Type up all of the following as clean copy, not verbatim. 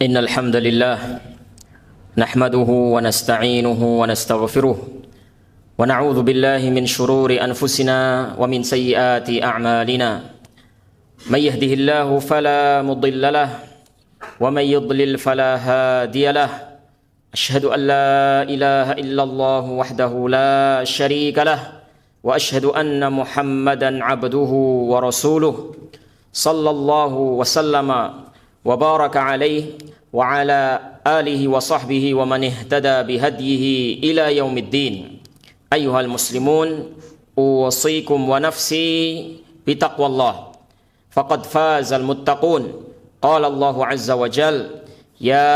إن الحمد لله نحمده ونستعينه ونستغفره ونعوذ بالله من شرور أنفسنا ومن سيئات أعمالنا من يهده الله فلا مضل له ومن يضلل فلا هادي له أشهد أن لا إله إلا الله وحده لا شريك له وأشهد أن محمدا عبده ورسوله صلى الله وسلم وبارك عليه وعلى آله وصحبه ومن اهتدى بهديه إلى يوم الدين. أيها المسلمون أوصيكم ونفسي بتقوى الله فقد فاز المتقون. قال الله عز وجل يا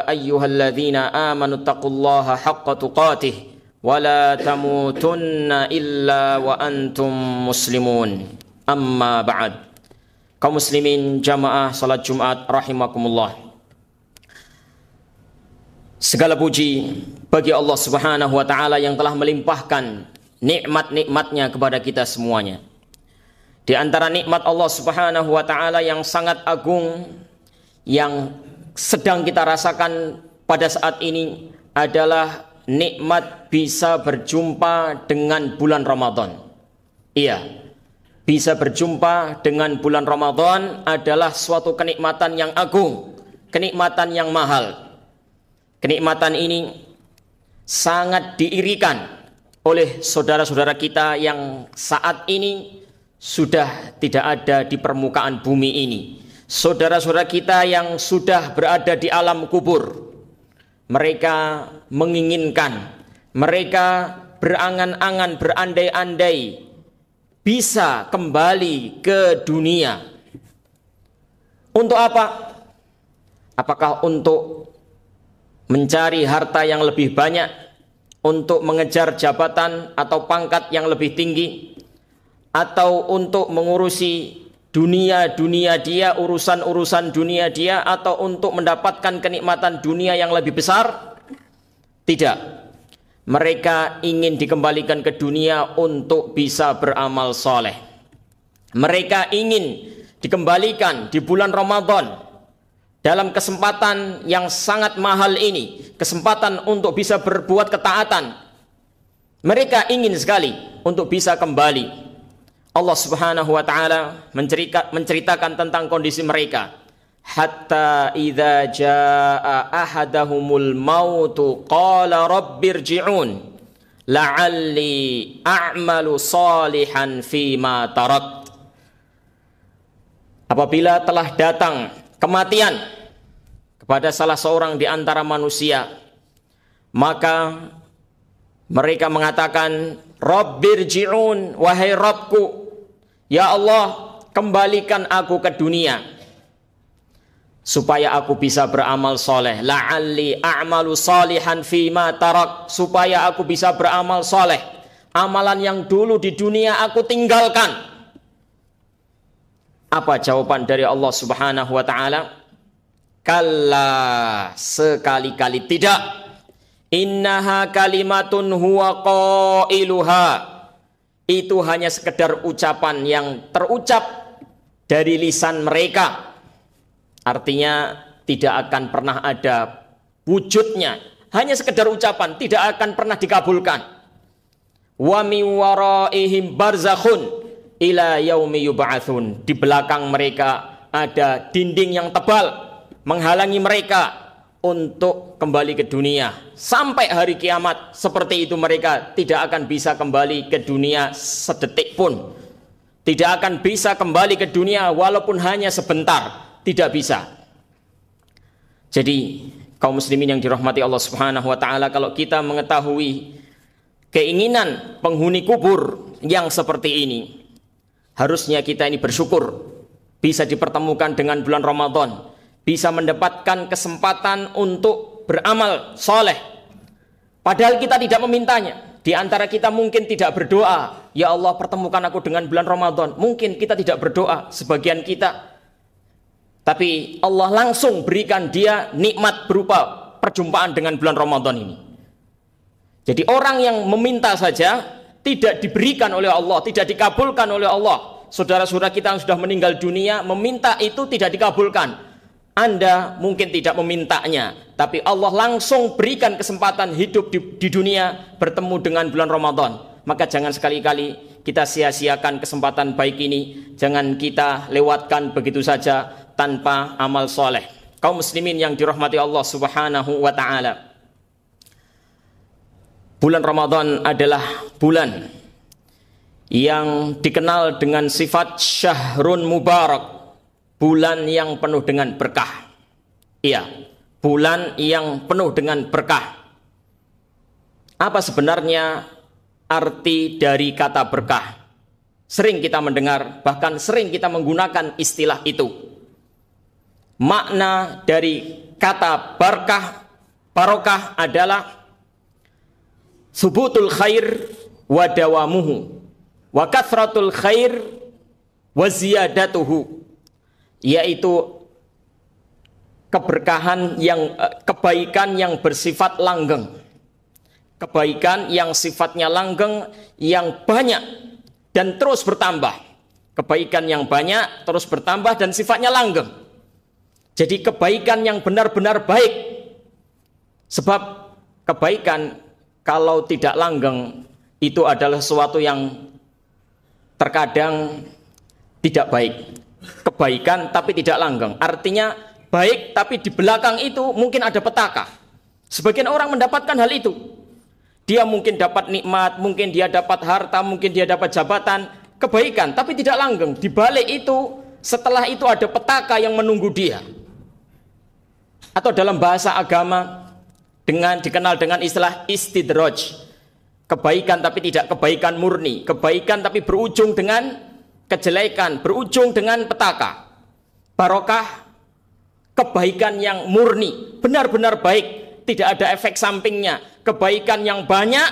أيها الذين آمنوا اتقوا الله حق تقاته ولا تموتن إلا وأنتم مسلمون. أما بعد. Kaum muslimin jamaah salat Jumat rahimakumullah. Segala puji bagi Allah Subhanahu wa taala yang telah melimpahkan nikmat-nikmatnya kepada kita semuanya. Di antara nikmat Allah Subhanahu wa taala yang sangat agung yang sedang kita rasakan pada saat ini adalah nikmat bisa berjumpa dengan bulan Ramadan. Iya. Bisa berjumpa dengan bulan Ramadan adalah suatu kenikmatan yang agung, kenikmatan yang mahal. Kenikmatan ini sangat diirikan oleh saudara-saudara kita yang saat ini sudah tidak ada di permukaan bumi ini. Saudara-saudara kita yang sudah berada di alam kubur. Mereka menginginkan, mereka berangan-angan, berandai-andai bisa kembali ke dunia. Untuk apa? Apakah untuk mencari harta yang lebih banyak, untuk mengejar jabatan atau pangkat yang lebih tinggi, atau untuk mengurusi dunia dia, urusan-urusan dunia dia, atau untuk mendapatkan kenikmatan dunia yang lebih besar? Tidak. Mereka ingin dikembalikan ke dunia untuk bisa beramal soleh. Mereka ingin dikembalikan di bulan Ramadan dalam kesempatan yang sangat mahal ini, kesempatan untuk bisa berbuat ketaatan. Mereka ingin sekali untuk bisa kembali. Allah Subhanahu wa taala menceritakan tentang kondisi mereka. Hatta idza jaa ahadahumul mautu qala rabbirji'un la'alli a'malu salihan fima tarak. Apabila telah datang kematian kepada salah seorang di antara manusia, maka mereka mengatakan rabbirji'un, wahai Rabbku, ya Allah, kembalikan aku ke dunia supaya aku bisa beramal soleh. La'alli a'malu salihan fima tarak, supaya aku bisa beramal soleh. Amalan yang dulu di dunia aku tinggalkan. Apa jawaban dari Allah Subhanahu wa ta'ala? Kalla, sekali-kali tidak. Innaha kalimatun huwa qailuha. Itu hanya sekedar ucapan yang terucap dari lisan mereka. Artinya tidak akan pernah ada wujudnya. Hanya sekedar ucapan, tidak akan pernah dikabulkan. Wa min waraihim barzakhun ila yaumi yub'atsun. Di belakang mereka ada dinding yang tebal menghalangi mereka untuk kembali ke dunia. Sampai hari kiamat seperti itu mereka tidak akan bisa kembali ke dunia sedetik pun. Tidak akan bisa kembali ke dunia walaupun hanya sebentar. Tidak bisa. Jadi kaum muslimin yang dirahmati Allah Subhanahu wa taala, kalau kita mengetahui keinginan penghuni kubur yang seperti ini, harusnya kita ini bersyukur bisa dipertemukan dengan bulan Ramadan, bisa mendapatkan kesempatan untuk beramal soleh. Padahal kita tidak memintanya. Di antara kita mungkin tidak berdoa, ya Allah pertemukan aku dengan bulan Ramadan. Mungkin kita tidak berdoa, sebagian kita. Tapi Allah langsung berikan dia nikmat berupa perjumpaan dengan bulan Ramadan ini. Jadi orang yang meminta saja tidak diberikan oleh Allah, tidak dikabulkan oleh Allah. Saudara-saudara kita yang sudah meninggal dunia meminta itu tidak dikabulkan. Anda mungkin tidak memintanya, tapi Allah langsung berikan kesempatan hidup di dunia bertemu dengan bulan Ramadan. Maka jangan sekali-kali kita sia-siakan kesempatan baik ini. Jangan kita lewatkan begitu saja tanpa amal soleh. Kaum muslimin yang dirahmati Allah Subhanahu wa ta'ala, bulan Ramadan adalah bulan yang dikenal dengan sifat syahrun mubarak, bulan yang penuh dengan berkah. Iya, bulan yang penuh dengan berkah. Apa sebenarnya arti dari kata berkah? Sering kita mendengar, bahkan sering kita menggunakan istilah itu. Makna dari kata barokah adalah subutul khair wa dawamuhu wa kathratul khair wa ziyadatuhu, yaitu kebaikan yang bersifat langgeng, kebaikan yang sifatnya langgeng, yang banyak dan terus bertambah, kebaikan yang banyak terus bertambah dan sifatnya langgeng. Jadi kebaikan yang benar-benar baik, sebab kebaikan kalau tidak langgeng itu adalah sesuatu yang terkadang tidak baik. Kebaikan tapi tidak langgeng, artinya baik tapi di belakang itu mungkin ada petaka. Sebagian orang mendapatkan hal itu. Dia mungkin dapat nikmat, mungkin dia dapat harta, mungkin dia dapat jabatan, kebaikan tapi tidak langgeng. Di balik itu, setelah itu ada petaka yang menunggu dia. Atau dalam bahasa agama dikenal dengan istilah istidraj, kebaikan tapi tidak kebaikan murni, kebaikan tapi berujung dengan kejelekan, berujung dengan petaka. Barokah, kebaikan yang murni, benar-benar baik, tidak ada efek sampingnya. Kebaikan yang banyak,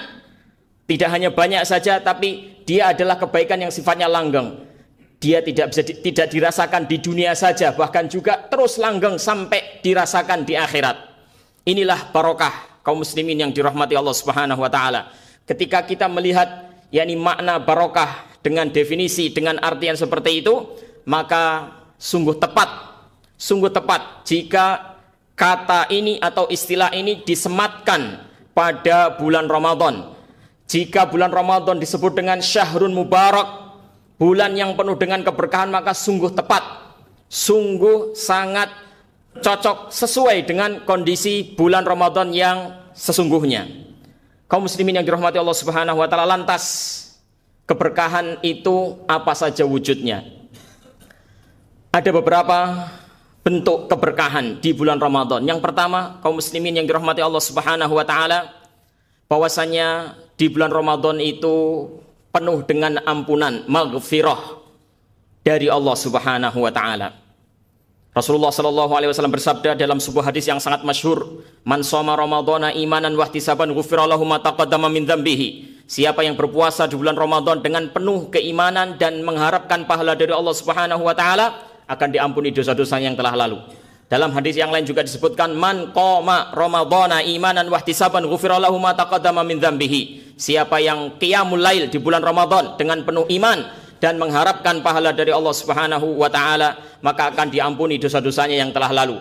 tidak hanya banyak saja, tapi dia adalah kebaikan yang sifatnya langgeng. Dia tidak dirasakan di dunia saja, bahkan juga terus langgeng sampai dirasakan di akhirat. Inilah barokah, kaum muslimin yang dirahmati Allah Subhanahu wa taala. Ketika kita melihat makna barokah dengan definisi, dengan artian seperti itu, maka sungguh tepat jika kata ini atau istilah ini disematkan pada bulan Ramadan. Jika bulan Ramadan disebut dengan syahrun mubarak, bulan yang penuh dengan keberkahan, maka sungguh tepat, sungguh sangat cocok, sesuai dengan kondisi bulan Ramadan yang sesungguhnya. Kaum muslimin yang dirahmati Allah Subhanahu wa taala, lantas keberkahan itu apa saja wujudnya? Ada beberapa bentuk keberkahan di bulan Ramadan. Yang pertama, kaum muslimin yang dirahmati Allah Subhanahu wa taala, bahwasanya di bulan Ramadan itu penuh dengan ampunan, maghfirah dari Allah Subhanahu wa taala. Rasulullah sallallahu alaihi wasallam bersabda dalam sebuah hadis yang sangat masyhur, "Man shoma ramadhana imanan wa ihtisaban ghufira lahu ma taqaddama min dzambihi." Siapa yang berpuasa di bulan Ramadan dengan penuh keimanan dan mengharapkan pahala dari Allah Subhanahu wa taala, akan diampuni dosa-dosa yang telah lalu. Dalam hadis yang lain juga disebutkan, "Man qoma ramadhana imanan wa ihtisaban ghufira lahu ma taqaddama min dzambihi." Siapa yang qiyamul lail di bulan Ramadan dengan penuh iman dan mengharapkan pahala dari Allah Subhanahu wa taala, maka akan diampuni dosa-dosanya yang telah lalu.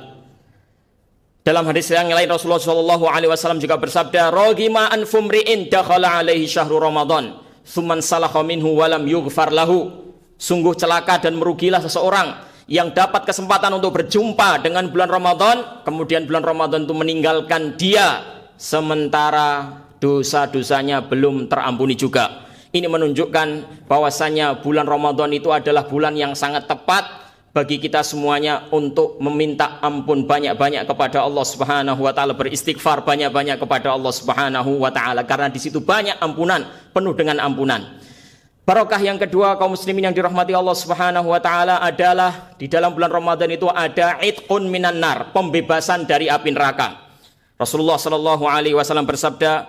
Dalam hadis yang lain Rasulullah sallallahu alaihi wasallam juga bersabda, "Ragima an fumri'in dakhala alaihi syahrul Ramadan, tsumman salakha minhu wa lam yughfar lahu." Sungguh celaka dan merugilah seseorang yang dapat kesempatan untuk berjumpa dengan bulan Ramadan, kemudian bulan Ramadan itu meninggalkan dia sementara dosa-dosanya belum terampuni juga. Ini menunjukkan bahwasanya bulan Ramadan itu adalah bulan yang sangat tepat bagi kita semuanya untuk meminta ampun banyak-banyak kepada Allah Subhanahu wa taala, beristighfar banyak-banyak kepada Allah Subhanahu wa taala, karena di situ banyak ampunan, penuh dengan ampunan. Barokah yang kedua, kaum muslimin yang dirahmati Allah Subhanahu wa taala, adalah di dalam bulan Ramadan itu ada itqun minan nar, pembebasan dari api neraka. Rasulullah sallallahu alaihi wasallam bersabda,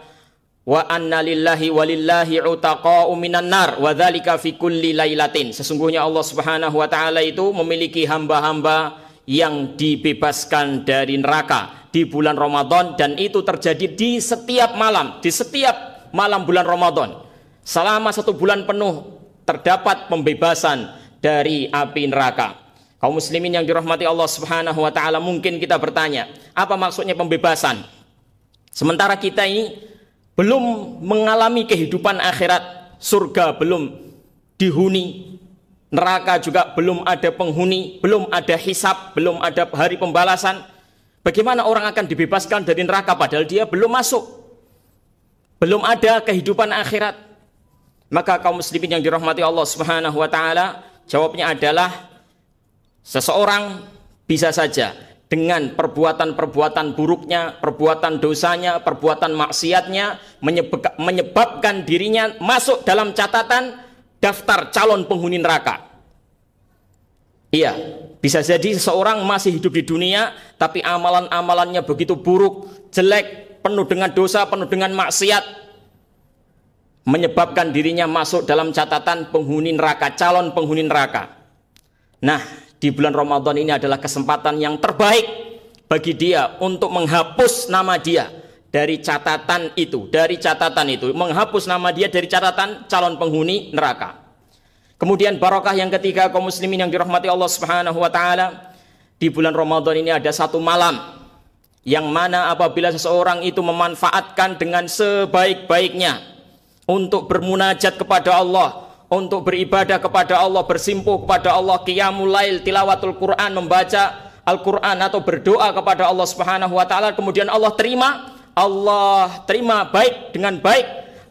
"Wa anna lillahi walillahi utaqa'u minan nar wa dzalika fi kulli lailatin." Sesungguhnya Allah Subhanahu wa taala itu memiliki hamba-hamba yang dibebaskan dari neraka di bulan Ramadan, dan itu terjadi di setiap malam bulan Ramadan. Selama 1 bulan penuh terdapat pembebasan dari api neraka. Kaum muslimin yang dirahmati Allah Subhanahu wa taala, mungkin kita bertanya, apa maksudnya pembebasan? Sementara kita ini belum mengalami kehidupan akhirat, surga belum dihuni, neraka juga belum ada penghuni, belum ada hisab, belum ada hari pembalasan. Bagaimana orang akan dibebaskan dari neraka padahal dia belum masuk? Belum ada kehidupan akhirat. Maka kaum muslimin yang dirahmati Allah Subhanahu wa taala, jawabnya adalah seseorang bisa saja dengan perbuatan-perbuatan buruknya, perbuatan dosanya, perbuatan maksiatnya menyebabkan dirinya masuk dalam catatan daftar calon penghuni neraka. Iya, bisa jadi seseorang masih hidup di dunia tapi amalan-amalannya begitu buruk, jelek, penuh dengan dosa, penuh dengan maksiat, menyebabkan dirinya masuk dalam catatan penghuni neraka, calon penghuni neraka. Nah, di bulan Ramadan ini adalah kesempatan yang terbaik bagi dia untuk menghapus nama dia dari catatan itu, menghapus nama dia dari catatan calon penghuni neraka. Kemudian barokah yang ketiga, kaum muslimin yang dirahmati Allah Subhanahu wa taala, di bulan Ramadan ini ada satu malam yang mana apabila seseorang itu memanfaatkan dengan sebaik-baiknya untuk bermunajat kepada Allah, untuk beribadah kepada Allah, bersimpuh kepada Allah, qiyamul lail, tilawatul Quran, membaca Al-Quran atau berdoa kepada Allah Subhanahu wa taala, kemudian Allah terima baik dengan baik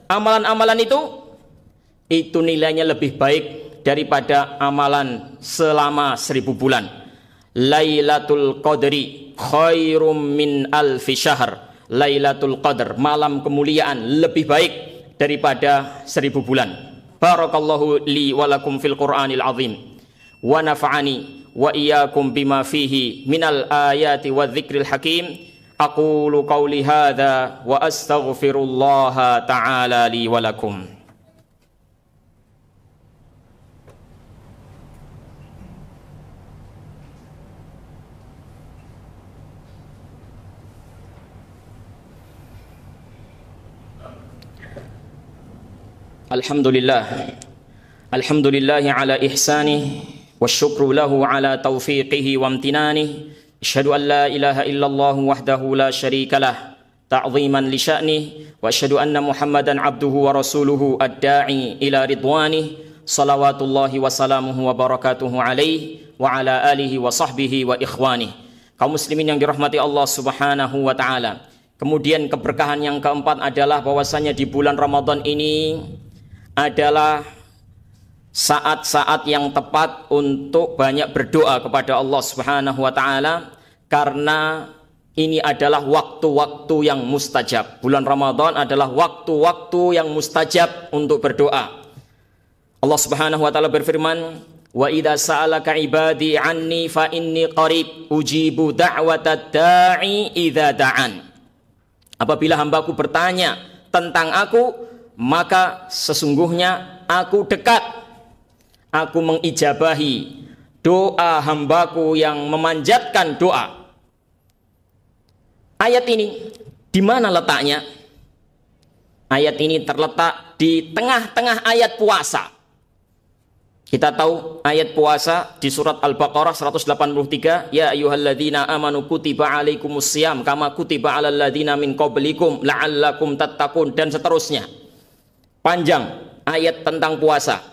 amalan-amalan itu nilainya lebih baik daripada amalan selama 1000 bulan. Lailatul Qadri khairum min alfi syahr. Lailatul Qadar, malam kemuliaan, lebih baik daripada 1000 bulan. Barakallahu li wa lakum fil Qur'anil azim wa nafa'ani wa iyyakum bima fihi minal ayati wa dzikril hakim. Aqulu qawli hadza wa astaghfirullaha ta'ala li wa lakum. Alhamdulillahi ala ihsanih wa syukru lahu ala taufiqihi wa amtinani. Asyhadu an la ilaha illallah wahdahu la syarika lah ta'ziman li sya'nih wa asyhadu anna Muhammadan abduhu wa rasuluhu ad-da'i ila ridwanih. Salawatullahi wa salamuhu wa barakatuhu alaihi wa ala alihi wa sahbihi wa ikhwanih. Kaum muslimin yang dirahmati Allah Subhanahu wa taala. Kemudian keberkahan yang keempat adalah bahwasanya di bulan Ramadan ini adalah saat-saat yang tepat untuk banyak berdoa kepada Allah Subhanahu wa taala, karena ini adalah waktu-waktu yang mustajab. Bulan Ramadan adalah waktu-waktu yang mustajab untuk berdoa. Allah Subhanahu wa taala berfirman, "Wa idza sa'alaka 'ibadi 'anni fa inni qarib ujibu da'watad da'i idza da'an." Apabila hambaku bertanya tentang aku, maka sesungguhnya aku dekat, aku mengijabahi doa hambaku yang memanjatkan doa. Ayat ini di mana letaknya? Ayat ini terletak di tengah-tengah ayat puasa. Kita tahu ayat puasa di surat Al-Baqarah 183, ya ayyuhalladzina amanu kutiba alaikumusiyam kama kutiba alal ladzina min qablikum la'allakum tattaqun, dan seterusnya. Panjang ayat tentang puasa.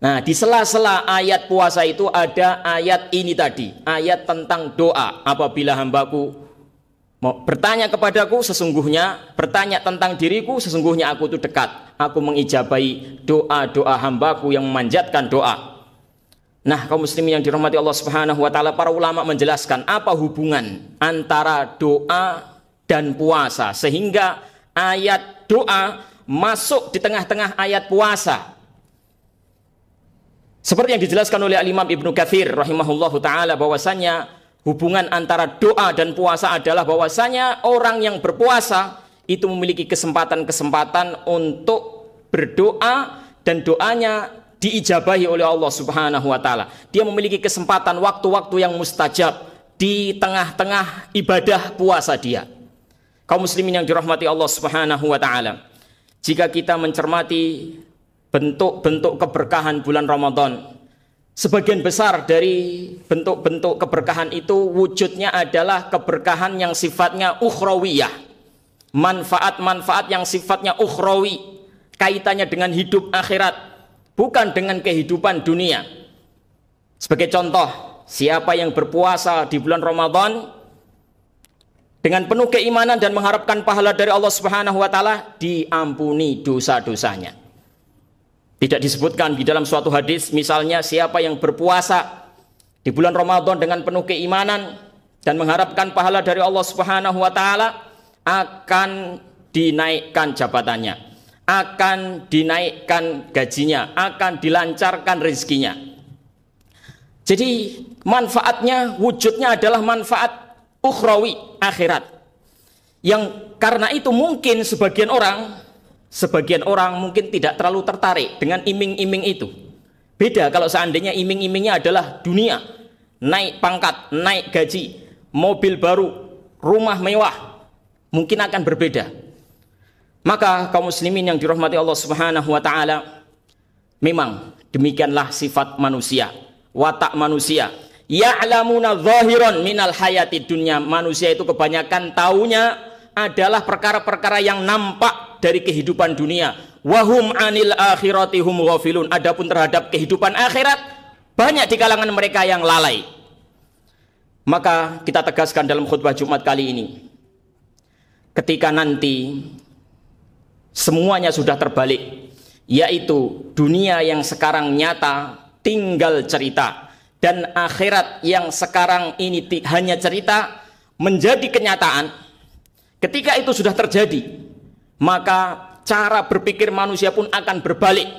Nah, di sela-sela ayat puasa itu ada ayat ini tadi, ayat tentang doa. Apabila hambaku mau bertanya kepadaku, sesungguhnya bertanya tentang diriku, sesungguhnya aku itu dekat. Aku mengijabahi doa-doa hambaku yang memanjatkan doa. Nah, kaum muslimin yang dirahmati Allah Subhanahu wa taala, para ulama menjelaskan apa hubungan antara doa dan puasa sehingga ayat doa masuk di tengah-tengah ayat puasa. Seperti yang dijelaskan oleh Al-Imam Ibnu Katsir rahimahullahu taala, bahwasanya hubungan antara doa dan puasa adalah bahwasanya orang yang berpuasa itu memiliki kesempatan-kesempatan untuk berdoa dan doanya diijabahi oleh Allah Subhanahu wa taala. Dia memiliki kesempatan waktu-waktu yang mustajab di tengah-tengah ibadah puasa dia. Kaum muslimin yang dirahmati Allah Subhanahu wa taala, jika kita mencermati bentuk-bentuk keberkahan bulan Ramadan, Sebagian besar dari bentuk-bentuk keberkahan itu wujudnya adalah keberkahan yang sifatnya ukhrawiyah. Manfaat-manfaat yang sifatnya ukhrawi, kaitannya dengan hidup akhirat, bukan dengan kehidupan dunia. Sebagai contoh, siapa yang berpuasa di bulan Ramadan dengan penuh keimanan dan mengharapkan pahala dari Allah Subhanahu wa taala, diampuni dosa-dosanya. Tidak disebutkan di dalam suatu hadis, misalnya siapa yang berpuasa di bulan Ramadan dengan penuh keimanan dan mengharapkan pahala dari Allah Subhanahu wa taala, akan dinaikkan jabatannya, akan dinaikkan gajinya, akan dilancarkan rezekinya. Jadi manfaatnya, wujudnya adalah manfaat ukhrawi, akhirat. Yang karena itu mungkin sebagian orang mungkin tidak terlalu tertarik dengan iming-iming itu. Beda kalau seandainya iming-imingnya adalah dunia, naik pangkat, naik gaji, mobil baru, rumah mewah, mungkin akan berbeda. Maka kaum muslimin yang dirahmati Allah Subhanahu wa taala, memang demikianlah sifat manusia, watak manusia. Ya'lamuna zahiran minal hayati dunya. Manusia itu kebanyakan taunya adalah perkara-perkara yang nampak dari kehidupan dunia. Wahum anil akhirati hum ghafilun. Adapun terhadap kehidupan akhirat, banyak di kalangan mereka yang lalai. Maka kita tegaskan dalam khutbah Jumat kali ini, ketika nanti semuanya sudah terbalik, yaitu dunia yang sekarang nyata tinggal cerita, dan akhirat yang sekarang ini hanya cerita menjadi kenyataan. Ketika itu sudah terjadi, maka cara berpikir manusia pun akan berbalik.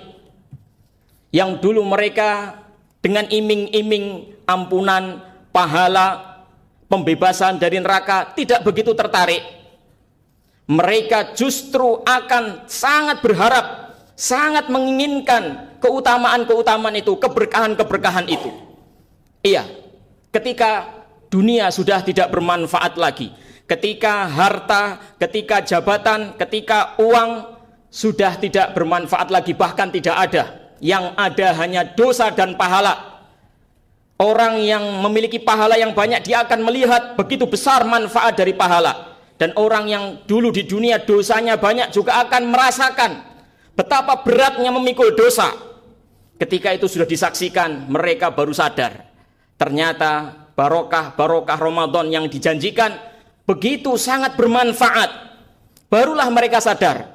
Yang dulu mereka dengan iming-iming ampunan, pahala, pembebasan dari neraka tidak begitu tertarik. Mereka justru akan sangat berharap, sangat menginginkan keutamaan-keutamaan itu, keberkahan-keberkahan itu. Iya, ketika dunia sudah tidak bermanfaat lagi, ketika harta, ketika jabatan, ketika uang sudah tidak bermanfaat lagi, bahkan tidak ada, yang ada hanya dosa dan pahala. Orang yang memiliki pahala yang banyak, dia akan melihat begitu besar manfaat dari pahala. Dan orang yang dulu di dunia dosanya banyak juga akan merasakan betapa beratnya memikul dosa. Ketika itu sudah disaksikan, mereka baru sadar, ternyata barokah Ramadan yang dijanjikan begitu sangat bermanfaat. Barulah mereka sadar,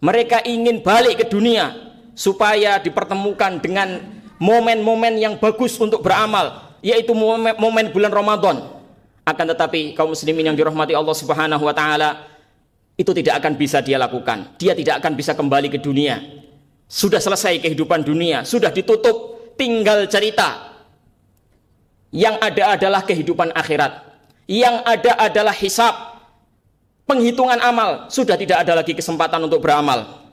mereka ingin balik ke dunia supaya dipertemukan dengan momen-momen yang bagus untuk beramal, yaitu momen bulan Ramadan. Akan tetapi kaum muslimin yang dirahmati Allah Subhanahu wa taala, itu tidak akan bisa dia lakukan. Dia tidak akan bisa kembali ke dunia. Sudah selesai kehidupan dunia, sudah ditutup, tinggal cerita. Yang ada adalah kehidupan akhirat. Yang ada adalah hisab, penghitungan amal. Sudah tidak ada lagi kesempatan untuk beramal.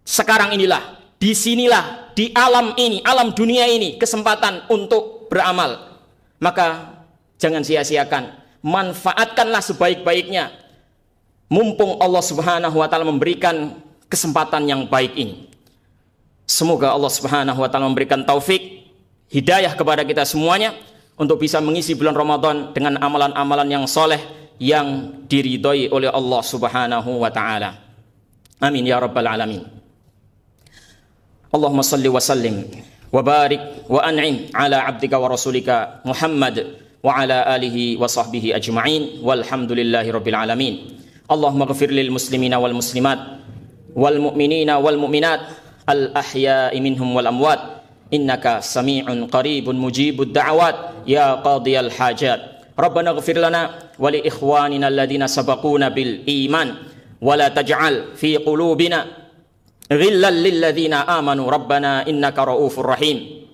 Sekarang inilah, disinilah, di alam ini, alam dunia ini, kesempatan untuk beramal. Maka jangan sia-siakan, manfaatkanlah sebaik-baiknya. Mumpung Allah Subhanahu wa taala memberikan kesempatan yang baik ini. Semoga Allah Subhanahu wa taala memberikan taufik, hidayah kepada kita semuanya untuk bisa mengisi bulan Ramadan dengan amalan-amalan yang soleh yang diridhoi oleh Allah Subhanahu wa taala. Amin ya rabbal alamin. Allahumma salli wa sallim wa barik wa an'im ala abdika wa rasulika Muhammad wa ala alihi wa sahbihi ajma'in walhamdulillahi rabbil alamin. Allahumma ghafir lil muslimina wal muslimat wal mu'minina wal mu'minat al ahya'i minhum wal amwat innaka sami'un qaribun mujibud da'awat ya qadiyal hajat. Rabbana ghafir lana wa li ikhwanina alladhina sabaquna bil iman wa la taj'al fi qulubina ghillan lil ladzina amanu rabbana innaka raufur rahim.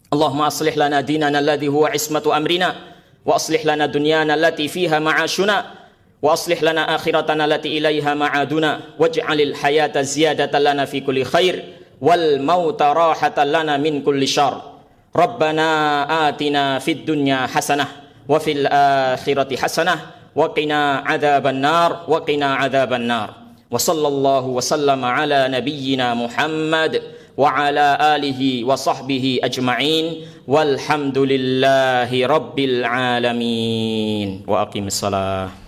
Allahumma aslih lana dinana alladhi huwa ismatu amrina wa aslih lana dunyana allati fiha ma'ashuna wa aslih lana akhiratana allati ilaiha ma'aduna waj'alil hayata ziyadatan lana fi kulli khair wal mauta rahatan lana min kulli syarr. Rabbana atina fid dunya hasanah wa fil akhirati hasanah wa qina adzaban nar wa qina adzaban nar. Wa sallallahu wa sallama ala nabiyyina Muhammad wa ala alihi wa sahbihi ajma'in walhamdulillahi rabbil alamin wa aqimissalah.